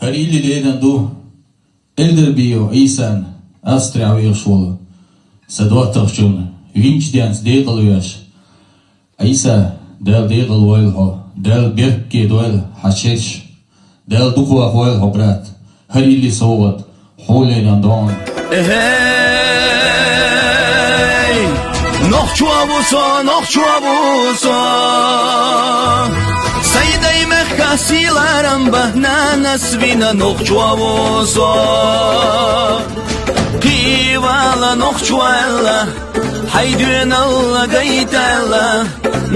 Harili leden du, elder bio isan, astria virshvol, sadortachun, vinchdians degelwesh, Isa del degel oilho, del birke doel hashish, del dukwa oil hobrat, harili sovat, holen andon. Hey, noch chuabuso, Sayday mehkasilaram bahna nasvina noch chuabuso, Pivala noch chuala, haydun alla gaitala,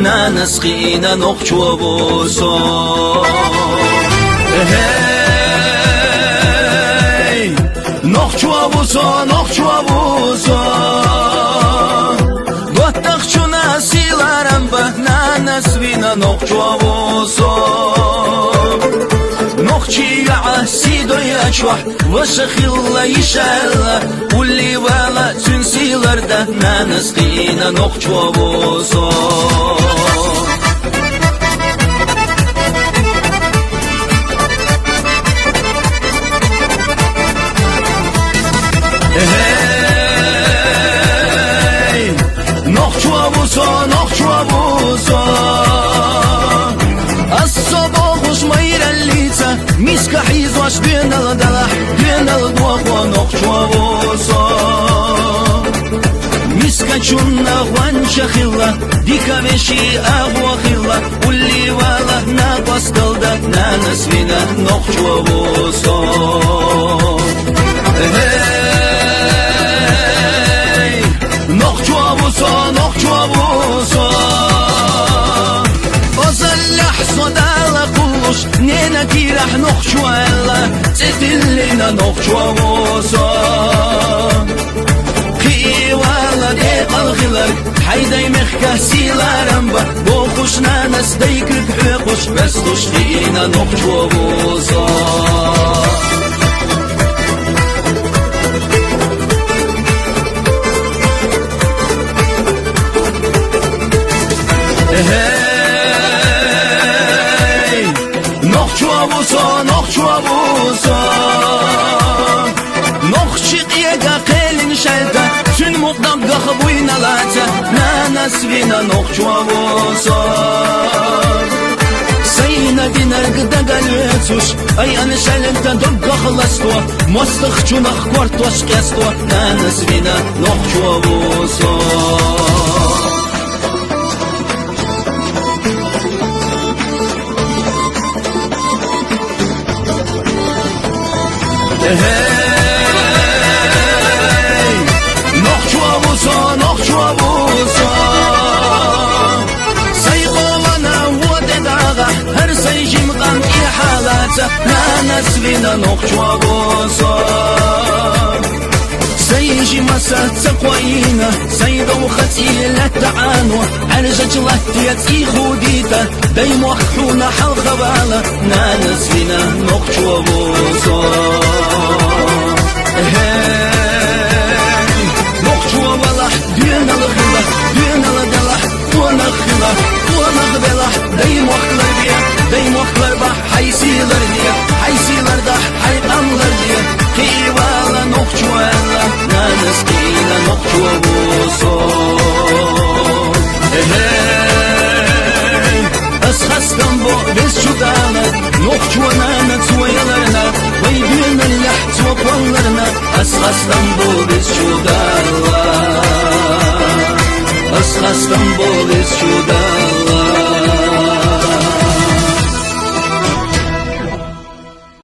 Nanasqina noch chuabuso. Hey, noch chuabuso, Gottachchuna silaram bahna nasvina noch chuabuso, noch chia sido yachwa, vashakhilla yishalla, ulli wala tünsilarda nanasqina noch chuabuso. Hey, noch chuabuso, As-soboch mayra lica, miska hizwash dünal dalah, dünal duakwa noch chuabuso, Miska chunna wancha khilla, dika veshi agwa khilla, ulli wala naqas dalda, nanasvina noch chuabuso. Noch chuabuso, Ozallah sodala kush, Nena tirah noch chuala, Zetillina noch chuabuso, Kiwala de qalghilar, Hayday mehkasilaramba, Bokush nanas daykrik hukush, Bestush khina noch chuabuso. Hey, noch chuabuso, noch chiqiega qelin shalta, Sün muqdam gakhbuina lata, Nanasvina noch chuabuso. Sayna dinar gdagalvetsush, Ay an shalta doggakhlastua, Mostakh chunakh kwartosh kastua, Nanasvina noch chuabuso. Hey, noch chuabuso, Sayqolana wade daga, Her sayjim qam ihalata, Nanasvina noch chuabuso. Sayjim asat saqwayina, Saydo khatila ta'anwa, Arjaj lahtiyat ikhudita, Daym wakhuna halkhabala, Nanasvina noch chuabuso. Noch chuabalah, Dünal khilah, Dünal dalah, Wanakhilah, Wanakbelah, Daym wakhlar diya, Daym wakhlar bah, Haysilar diya, Haysilar dah, Hayqamlar diya, Kiwala noch chuala, Nanasqina noch chuabuso. Askhastan bo biz chudana, Noch chuanana tsuyalarna, Vaydin Allah tsuapallarna, Askhastan bo biz chudala, Askhastan bo biz chudala.